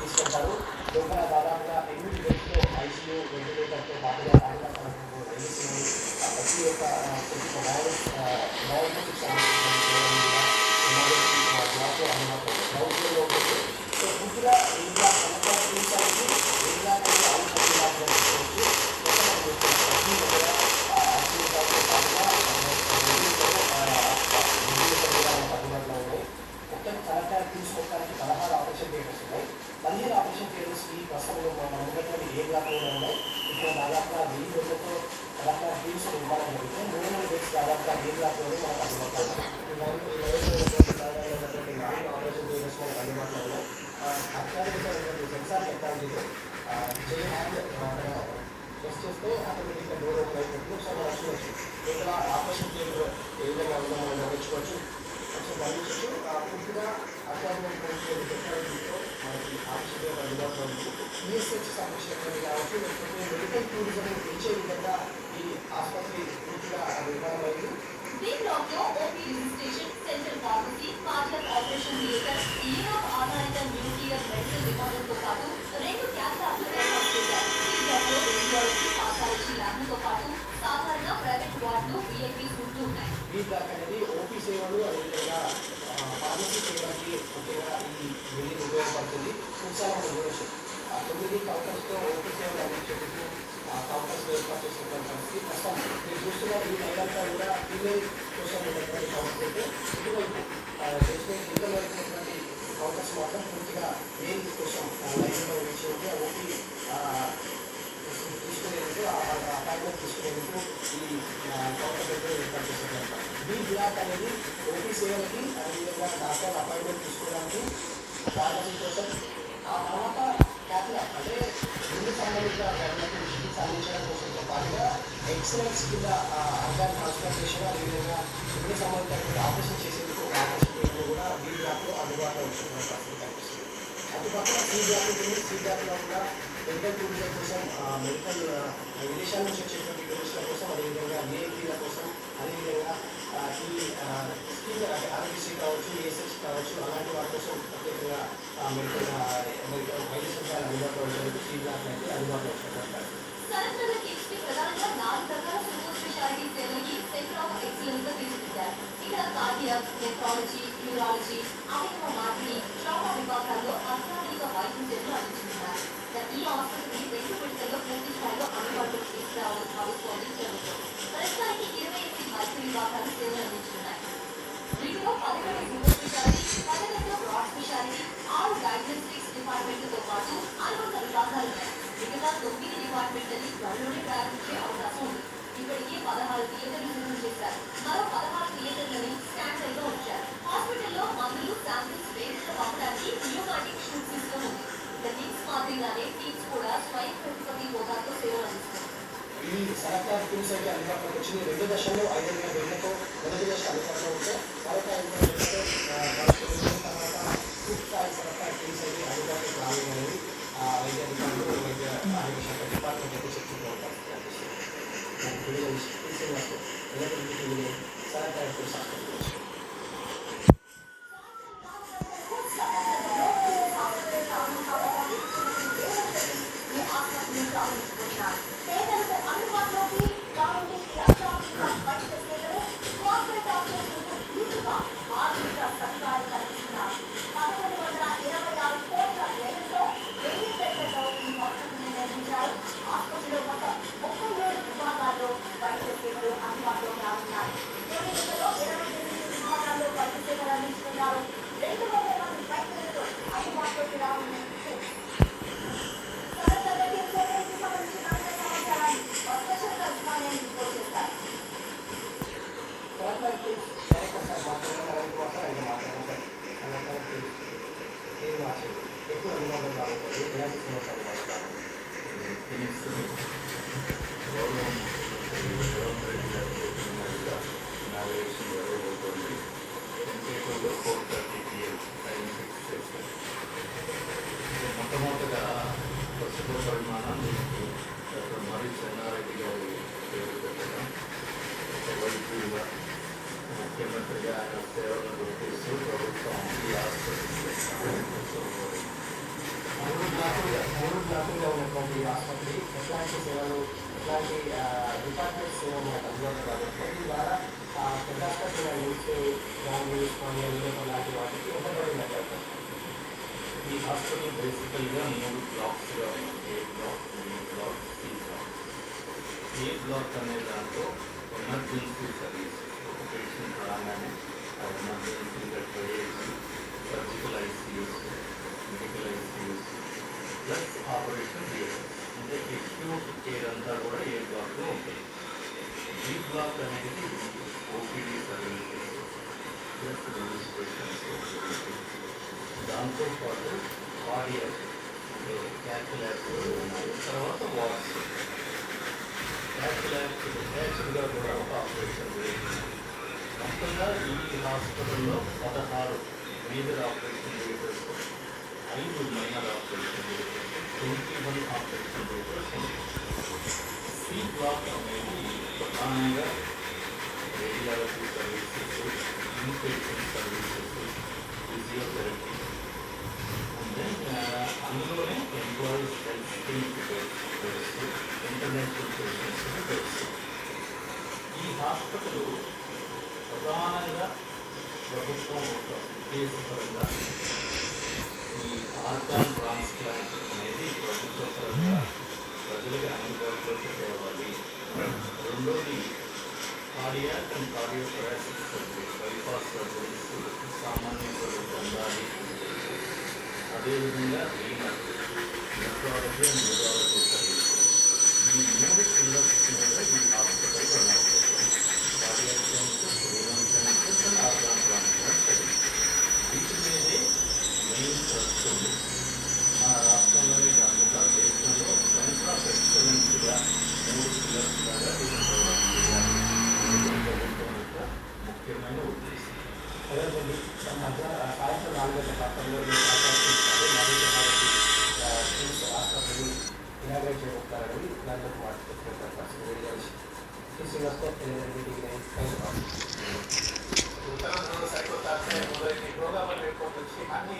తీసుకెళ్తారు. లోపల దాదాపుగా 8 బెడ్స్‌తో ఐసీయూ, వెంటిలేటర్‌తో పాటుగా టాయిలెట్ సౌకర్యంతో ఎన్‌సీసీ ప్రతి ఒక్క డయాగ్నోస్టిక్ సర్వీసెస్ చేయడం కూడా ఎమర్జెన్సీ బ్లాక్‌లో అందుబాటులో ఉంది. గ్రౌండ్ ఫ్లోర్‌లో ఉంటుంది. సో పూర్తిగా ఏరియా కలెక్టర్ టీమ్స్ అనేది ఏరియా అనేది ఆల్ సర్వీలాగా తీసుకోవచ్చు. మొత్తం మనం చూస్తున్నాం. ప్రతి దగ్గర ఐసీయూ బ్లాక్‌తో పాటుగా వెంటిలేటర్ కూడా మనకు అందుబాటులో ఉన్నాయి. మొత్తం కలెక్టర్ టీమ్స్ మొత్తానికి 16 ఆపరేషన్ థియేటర్స్ ఉన్నాయి. 15 ఆపరేషన్ థియేటర్స్ ఈ ప్రస్తుతంలో మనం ఉన్నటువంటి ఏ బ్లాక్‌లోనే ఉన్నాయి. ఇక్కడ దాదాపుగా 1000 బెడ్లతో కలెక్టర్ టీమ్స్ నిర్మాణం జరిగితే 300 బెడ్స్ దాదాపుగా ఏ బ్లాక్‌లోనే మనకు అందుబాటులో ఉన్నాయి. ఈ 9 ఆపరేషన్ థియేటర్స్ మనకు అందుబాటులో ఉన్నాయి. అత్యాధునికమైనటువంటి సెన్సార్ టెక్నాలజీతో చేయి హ్యాండ్ ప్రెస్ చేస్తే ఆటోమేటిక్గా డోర్ ఓపెన్ అయిపోతుంది. ఒకసారి మనం చూడవచ్చు లోపల ఆపరేషన్ థియేటర్ ఏ విధంగా ఉందో మనం గమనించుకోవచ్చు. ఒకసారి గమనించవచ్చు. పూర్తిగా అత్యాధునికమైనటువంటి టెక్నాలజీతో మనకి ఆపరేషన్ థియేటర్ అందుబాటులో ఉంది. ఈఎస్హెచ్ సంరక్షణ కావచ్చు, లేకపోతే మెడికల్ టూరిజం పెంచే విధంగా ఈ ఆసుపత్రి పూర్తిగా నిర్మాణమైంది. बी ब्लॉक లో OP registration, central pharmacy, cardiac operation theatre, Europe ఆధారిత న్యూక్లియర్ మెడిసిన్ విభాగంతో పాటు 2 క్యాత్ ల్యాబ్లు ఏర్పాటు చేశారు. ఈ బ్లాక్ లో రేడియాలజీ, పాథాలజీ ల్యాబ్లతో పాటు సాధారణ ప్రైవేట్ వార్డులు, విఐపి సూట్లు ఉన్నాయి. ఈ బ్లాక్ అనేది ఓపీ సేవలు, అదేవిధంగా ఫార్మసీ సేవలకి ముఖ్యంగా ఈ బిల్డింగ్ ఉపయోగపడుతుంది. చాలా మనం చూడవచ్చు 9 కౌంటర్స్తో ఓపీ సేవలు అందించేందుకు కౌంటర్స్ ఏర్పాటు చేసినటువంటి పరిస్థితి. ప్రస్తుతం మీరు చూస్తున్న ఈ లైనంతా కూడా ఫీమేల్ కోసం ఉన్నటువంటి కౌంటర్స్ అయితే ఇటువైపు బేస్మెంట్ ఇంటర్లో వచ్చినటువంటి కౌంటర్స్ మాత్రం పూర్తిగా మెయిన్ కోసం లైన్లో వేసి ఉంటే ఓపీ తీసుకునేందుకు అపాయింట్మెంట్ తీసుకునేందుకు ఈ కౌంటర్ దగ్గర ఏర్పాటు చేసేటప్పుడు బీ బ్లాక్ అనేది ఓపీ సేవలకి, అదేవిధంగా డాక్టర్ అపాయింట్మెంట్ తీసుకోవడానికి, ఫార్మసీ కోసం, ఆ తర్వాత క్యాథ్లాబ్ అంటే ముందు సంబంధిత రైతులకు చికిత్స అందించడం కోసంతో పాటుగా ఎక్సలెన్స్ కింద ఆర్గాన్ ట్రాన్స్ప్లాంటేషన్, అదేవిధంగా గుండె సంబంధిత ఆపరేషన్ చేసేందుకు ఆపరేషన్ థియేటర్లు కూడా బీ బ్లాక్లో అందుబాటులో ఉంచుకున్న పరిస్థితి కనిపిస్తుంది. అటుపక్కన సి బ్లాక్ ఉంటుంది. సి బ్లాక్లో కూడా మెడికల్ టూరిజం కోసం, మెడికల్ విదేశాల నుంచి వచ్చేటువంటి టూరిస్టుల కోసం, అదేవిధంగా ఏఎంపీల కోసం, అదేవిధంగా ఈ స్కీమ్ అంటే ఆరోగ్యశ్రీ కావచ్చు, ఈఎస్హెచ్ కావచ్చు, అలాంటి వాటి కోసం ప్రత్యేకంగా మెడికల్ వైద్య సదుపాయాలు అందుబాటులో ఉంచేందుకు సి బ్లాక్ అయితే అందుబాటులో ఉంచుకుంటారు. కలెక్టర్ల కిట్స్‌కి ప్రధానంగా 4 రకాల సూపర్ స్పెషాలిటీ సేవలకి సెంటర్ ఆఫ్ ఎక్సలెన్స్ గా తీర్చిదిద్దారు. ఇక్కడ కార్డియాక్, నెఫ్రాలజీ, న్యూరాలజీ, అవయవ మార్పిడి, ట్రామా విభాగాల్లో అత్యాధునిక వైద్య సేవలు అందిస్తున్నారు. ఈ ఆసుపత్రి 2 విడతల్లో పూర్తి స్థాయిలో అందుబాటులోకి తీసుకురావాలని భావిస్తోంది ప్రభుత్వం. ప్రస్తుతానికి 28 వైద్య విభాగాలు సేవలు అందిస్తున్నాయి. వీటిలో 11 super speciality, 11 broad speciality, 6 diagnostics డిపార్ట్మెంట్లతో పాటు అనుబంధ విభాగాలు ఉన్నాయి. మిగతా 9 డిపార్ట్మెంట్లని త్వరలోనే ప్రారంభించే అవకాశం ఉంది. ఇప్పటికే 16 థియేటర్లు సిద్ధం చేశారు. మరో 16 థియేటర్లని స్టాండ్ బైగా ఉంచారు. హాస్పిటల్లో మందులు, శాంపిల్స్ వేదికగా పంపడానికి న్యూమాటిక్ షూట్ సిస్టమ్ ఉంది. ఇక టీమ్స్ మాదిరిగానే టీమ్స్ కూడా స్వయం ప్రతిపత్తి హోదాతో సేవలు అందిస్తారు. ఈ సరఫరా టీమ్స్ అయితే అందుబాటులోకి వచ్చింది. 2 దశల్లో 5,000 బెడ్లతో మొదటి దశ అందుబాటులో ఉంటే మరొక 5,000 బెడ్లతో తర్వాత పూర్తి స్థాయి సరఫరా టీమ్స్ అయితే అందుబాటులోకి రావాలని వైద్య అధికారులు, వైద్య ఆరోగ్య శాఖ డిపార్ట్మెంట్ అయితే చెప్తున్న పరిస్థితి కనిపిస్తుంది. సరఫరా టీమ్స్ హాస్పిటల్ ఎక్కువ అనుభవం కాబట్టి ఎలాంటి సమస్యలు మొట్టమొదటిగా ప్రస్తుత పరిమాణం డాక్టర్ మరి చెన్నారెడ్డి గారి పేరు పెట్టడం వైద్యులుగా ముఖ్యమంత్రిగా ఆయన సేవలను గుర్తిస్తూ ప్రభుత్వం ఈ ఆసుపత్రి బ్లాకులుగా ఉన్నటువంటి ఆసుపత్రి ఎట్లాంటి సేవలు ఎట్లాంటి డిపార్ట్మెంట్ సేవలు మనకు అందుబాటులో కాబట్టి దీని ద్వారా పెద్ద ఆసుపత్రి యూస్ గాంధీ లాంటి వాటికి ఉపయోగపడినట్టు. ఈ హాస్పిటల్ బేసికల్గా 3 బ్లాక్స్గా ఉన్నాయి. A block, B block, C block. A block అనే దాంట్లో ఎమర్జెన్సీ సర్వీసెస్, ఒక పేషెంట్ రాగానే ఆ ఎమర్జెన్సీగా పోయేసి surgical ICUs, medical ICUs plus operation theatres, అంటే ఎక్యూట్ కేర్ అంతా కూడా ఏ బ్లాక్లో ఉంటుంది. బి బ్లాక్ అనేది ఓపీడీ సర్వీసెస్ ప్లస్ రిజిస్ట్రేషన్స్, దాంతోపాటు కార్డియాక్ అంటే క్యాథ్లాబ్స్ ఉన్నాయి. తర్వాత వార్డ్స్, క్యాథ్లాబ్స్ అటాచ్డ్గా కూడా ఒక ఆపరేషన్ థియేటర్. మొత్తంగా ఈ హాస్పిటల్లో 16 major operation theatres, 5 minor operation theatres, 21 operation theatres ఉన్నాయి. సి బ్లాక్ అనేది ప్రధానంగా radiology services, inpatient services, physiotherapy, అందులోనే employees health scheme beds, international patients beds. ఈ హాస్పిటల్ ప్రధానంగా ప్రభుత్వం ఒక ఉద్దేశపరంగా ఈ ఆర్గాన్ ట్రాన్స్ప్లాంట్ అనేది ప్రభుత్వ పరంగా ప్రజలకు అందుబాటులోకి తేవాలి. రెండోది cardiac and cardiothoracic surgery, bypass surgeries సామాన్య ప్రజలకు అందాలి. అదేవిధంగా renal, nephrology and neurology services, ఈ 3 పిల్లర్స్ మీద ఈ హాస్పిటల్ రన్ అవుతుంది. Cardiac sciences, renal sciences and organ transplant service. వీటి మీదే మెయిన్ ట్రస్ట్ ఉంది. మన రాష్ట్రంలోనే కాకుండా దేశంలో సెంటర్ ఆఫ్ ఎక్సలెన్స్గా 3 పిల్లర్స్ లాగా దీన్ని డెవలప్ చేయాలి. ప్రభుత్వం యొక్క ముఖ్యమైన ఉద్దేశం. అదేంటండి సాయంత్రం 4 గంటల ప్రాంతంలో హాస్పిటల్ని ఇనాగ్రేట్ చేయబోతారని దాంట్లో మాట్లాడుతున్నారు. శ్రీనివాస్తో సైకోథెరపీ మొదలైన ప్రోగ్రామ్ వచ్చి అన్ని